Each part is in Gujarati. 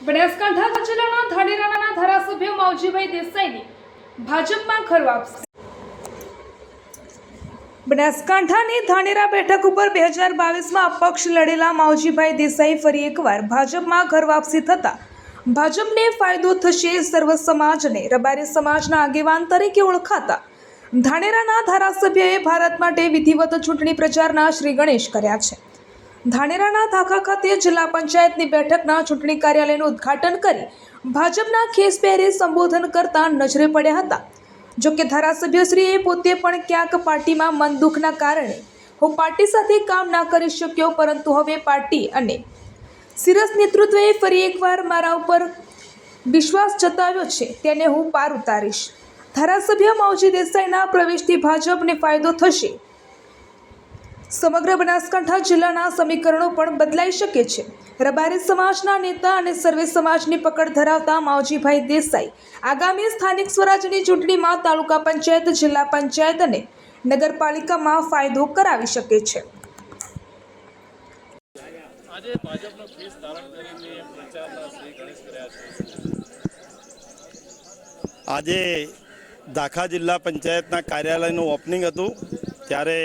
બનાસકાંઠા જિલ્લાના ધાનેરાના ધારાસભ્ય માવજીભાઈ દેસાઈની ભાજપમાં ખરવાપસી। બનાસકાંઠાની ધાનેરા બેઠક ઉપર 2022માં અપક્ષ લડેલા માવજીભાઈ દેસાઈ ફરી એકવાર ભાજપમાં ખરવાપસી થતા ભાજપને ફાયદો થશે। સર્વ સમાજને રબારી સમાજના આગેવાન તરીકે ઓળખાતા ધાનેરાના ધારાસભ્યએ ભારત માટે વિધિવત ચૂંટણી પ્રચારના શ્રી ગણેશ કર્યા છે। ધાનેરાના ધાખા ખાતે જિલ્લા પંચાયતની બેઠકના ચૂંટણી કાર્યાલયનું ઉદ્ઘાટન કરી ભાજપના ખેસ પહેરી સંબોધન કરતા નજરે પડ્યા હતા। જો કે ધારાસભ્યશ્રીએ પોતે પણ ક્યાંક પાર્ટીમાં મન દુઃખના કારણે હું પાર્ટી સાથે કામ ના કરી શક્યો, પરંતુ હવે પાર્ટી અને સિરસ નેતૃત્વએ ફરી એકવાર મારા ઉપર વિશ્વાસ જતાવ્યો છે, તેને હું પાર ઉતારીશ। ધારાસભ્ય માવજી દેસાઈના પ્રવેશથી ભાજપને ફાયદો થશે। સમગ્ર બનાસકાંઠા જિલ્લાના સમીકરણો પણ બદલાઈ શકે છે। રબારી સમાજના નેતા અને સર્વે સમાજની પકડ ધરાવતા માવજીભાઈ દેસાઈ આગામી સ્થાનિક સ્વરાજની ચૂંટણીમાં તાલુકા પંચાયત, જિલ્લા પંચાયત અને નગરપાલિકામાં ફાયદો કરાવી શકે છે। આજે ભાજપનો કેસ ધારણ કરીને પ્રચારના શ્રી ગણેશ કર્યા છે। આજે દાખા જિલ્લા પંચાયતના કાર્યાલયનું ઓપનિંગ હતું, ત્યારે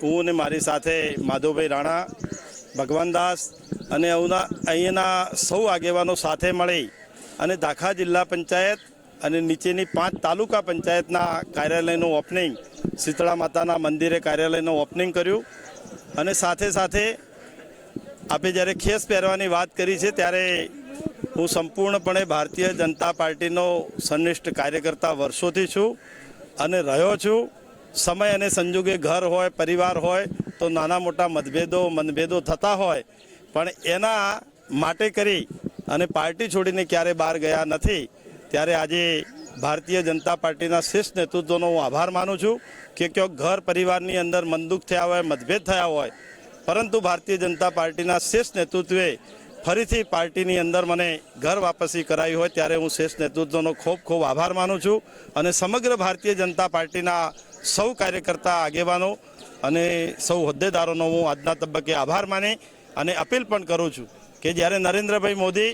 હું અને મારી સાથે માધવભાઈ રાણા, ભગવાનદાસ અને અહીંયાના સૌ આગેવાનો સાથે મળી અને દાખા જિલ્લા પંચાયત અને નીચેની 5 તાલુકા પંચાયતના કાર્યાલયનું ઓપનિંગ, શીતળા માતાના મંદિરે કાર્યાલયનું ઓપનિંગ કર્યું। અને સાથે સાથે આપણે જ્યારે ખેસ પહેરવાની વાત કરી છે, ત્યારે હું સંપૂર્ણપણે ભારતીય જનતા પાર્ટીનો સંનિષ્ઠ કાર્યકર્તા વર્ષોથી છું અને રહ્યો છું। સમય અને સંજોગે ઘર હોય, પરિવાર હોય તો નાના મોટા મતભેદો થતા હોય, પણ એના માટે કરી અને પાર્ટી છોડીને ક્યારે બહાર ગયા નથી। ત્યારે આજે ભારતીય જનતા પાર્ટીના શ્રેષ્ઠ નેતૃત્વનો હું આભાર માનું છું કે ક્યાંક ઘર પરિવારની અંદર મનદુખ થયા હોય, મતભેદ થયા હોય, પરંતુ ભારતીય જનતા પાર્ટીના શ્રેષ્ઠ નેતૃત્વે ફરીથી પાર્ટીની અંદર મને ઘર વાપસી કરાવી હોય, ત્યારે હું શ્રેષ્ઠ નેતૃત્વનો ખૂબ ખૂબ આભાર માનું છું। અને સમગ્ર ભારતીય જનતા પાર્ટીના સૌ કાર્યકર્તા, આગેવાનો અને સૌ હોદ્દેદારોનો હું આજના તબક્કે આભાર માની અને અપીલ પણ કરું છું કે જ્યારે નરેન્દ્રભાઈ મોદી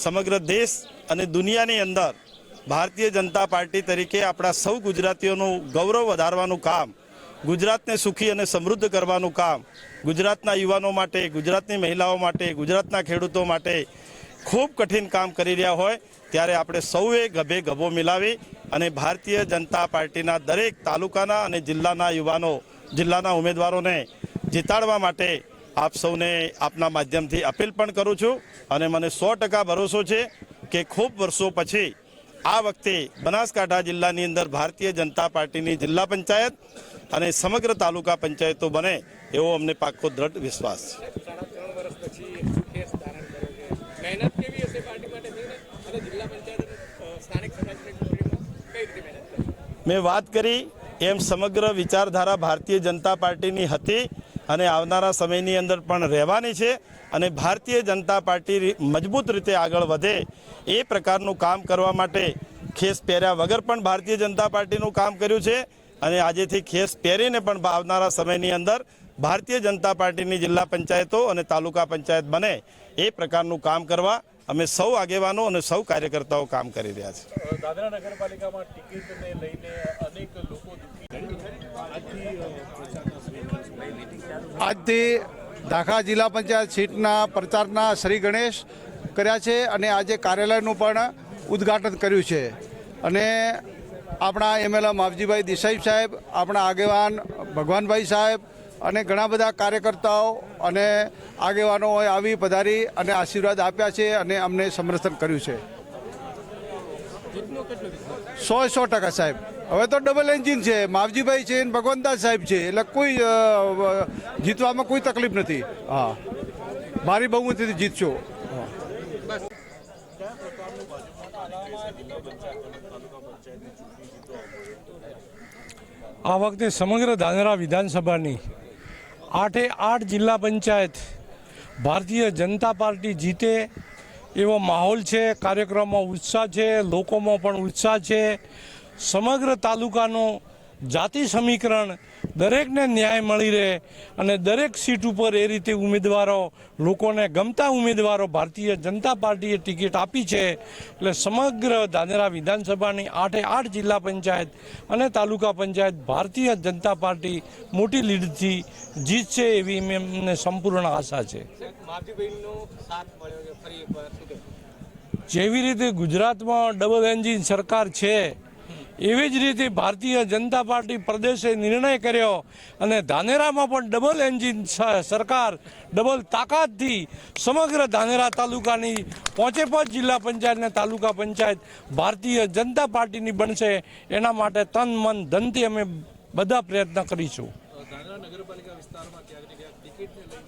સમગ્ર દેશ અને દુનિયાની અંદર ભારતીય જનતા પાર્ટી તરીકે આપણા સૌ ગુજરાતીઓનું ગૌરવ વધારવાનું કામ, ગુજરાતને સુખી અને સમૃદ્ધ કરવાનું કામ, ગુજરાતના યુવાનો માટે, ગુજરાતની મહિલાઓ માટે, ગુજરાતના ખેડૂતો માટે ખૂબ કઠિન કામ કરી રહ્યા હોય, ત્યારે આપણે સૌએ ગભે ગભો મિલાવી અને ભારતીય જનતા પાર્ટીના દરેક તાલુકાના અને જિલ્લાના યુવાનો, જિલ્લાના ઉમેદવારોને જીતાડવા માટે આપ સૌને આપના માધ્યમથી અપીલ પણ કરું છું। અને મને 100% ભરોસો છે કે ખૂબ વર્ષો પછી આ વખતે બનાસકાંઠા જિલ્લાની અંદર ભારતીય જનતા પાર્ટીની જિલ્લા પંચાયત અને સમગ્ર તાલુકા પંચાયતો બને એવો અમને પાક્કો દ્રઢ વિશ્વાસ છે। મેં વાત કરી એમ સમગ્ર વિચારધારા ભારતીય જનતા પાર્ટીની હતી અને આવનારા સમયની અંદર પણ રહેવાની છે। અને ભારતીય જનતા પાર્ટી મજબૂત રીતે આગળ વધે એ પ્રકારનું કામ કરવા માટે ખેસ પહેર્યા વગર પણ ભારતીય જનતા પાર્ટીનું કામ કર્યું છે અને આજેથી ખેસ પહેરીને પણ આવનારા સમયની અંદર ભારતીય જનતા પાર્ટીની જિલ્લા પંચાયતો અને તાલુકા પંચાયત બને એ પ્રકારનું કામ કરવા અમે સૌ આગેવાનો અને સૌ કાર્યકર્તાઓ કામ કરી રહ્યા છે। દાદરા નગરપાલિકામાં ટિકિટને લઈને અનેક લોકો આજથી દાખા જિલ્લા પંચાયત સીટના પ્રચારના શ્રી ગણેશ કર્યા છે અને આજે કાર્યાલયનું પણ ઉદ્ઘાટન કર્યું છે। અને આપણા એમએલએ માવજીભાઈ દેસાઈ સાહેબ, આપણા આગેવાન ભગવાનભાઈ સાહેબ અને ઘણા બધા કાર્યકર્તાઓ અને આગેવાનોએ આવી પધારી અને આશીર્વાદ આપ્યા છે અને અમને સમર્થન કર્યું છે। 100% સાહેબ। હવે તો ડબલ એન્જિન છે, માવજીભાઈ છે, ભગવાનદાસ સાહેબ છે, એટલે કોઈ જીતવામાં કોઈ તકલીફ નથી। હા, મારી બહુમતીથી જીતશો। આ વખતે સમગ્ર ધાનેરા વિધાનસભાની 8 જિલ્લા પંચાયત ભારતીય જનતા પાર્ટી જીતે એવો માહોલ છે। કાર્યક્રમમાં ઉત્સાહ છે, લોકોમાં પણ ઉત્સાહ છે। સમગ્ર તાલુકાનો જાતિ સમીકરણ દરેકને ન્યાય મળી રહે અને દરેક સીટ ઉપર એ રીતે ઉમેદવારો લોકોને ગમતા ઉમેદવારો ભારતીય જનતા પાર્ટીએ ટિકિટ આપી છે. એટલે સમગ્ર ધાનેરા વિધાનસભાની 8 જિલ્લા પંચાયત અને તાલુકા પંચાયત ભારતીય જનતા પાર્ટી મોટી લીડથી જીતશે એવી અમને સંપૂર્ણ આશા છે. જેવી રીતે ગુજરાતમાં ડબલ એન્જિન સરકાર છે એવી જ રીતે ભારતીય જનતા પાર્ટી પ્રદેશે નિર્ણય કર્યો અને ધાનેરામાં પણ ડબલ એન્જિન સરકાર ડબલ તાકાતથી સમગ્ર ધાનેરા તાલુકાની 5 જિલ્લા પંચાયત અને તાલુકા પંચાયત ભારતીય જનતા પાર્ટીની બનશે. એના માટે તન મન ધનથી અમે બધા પ્રયત્ન કરીશું.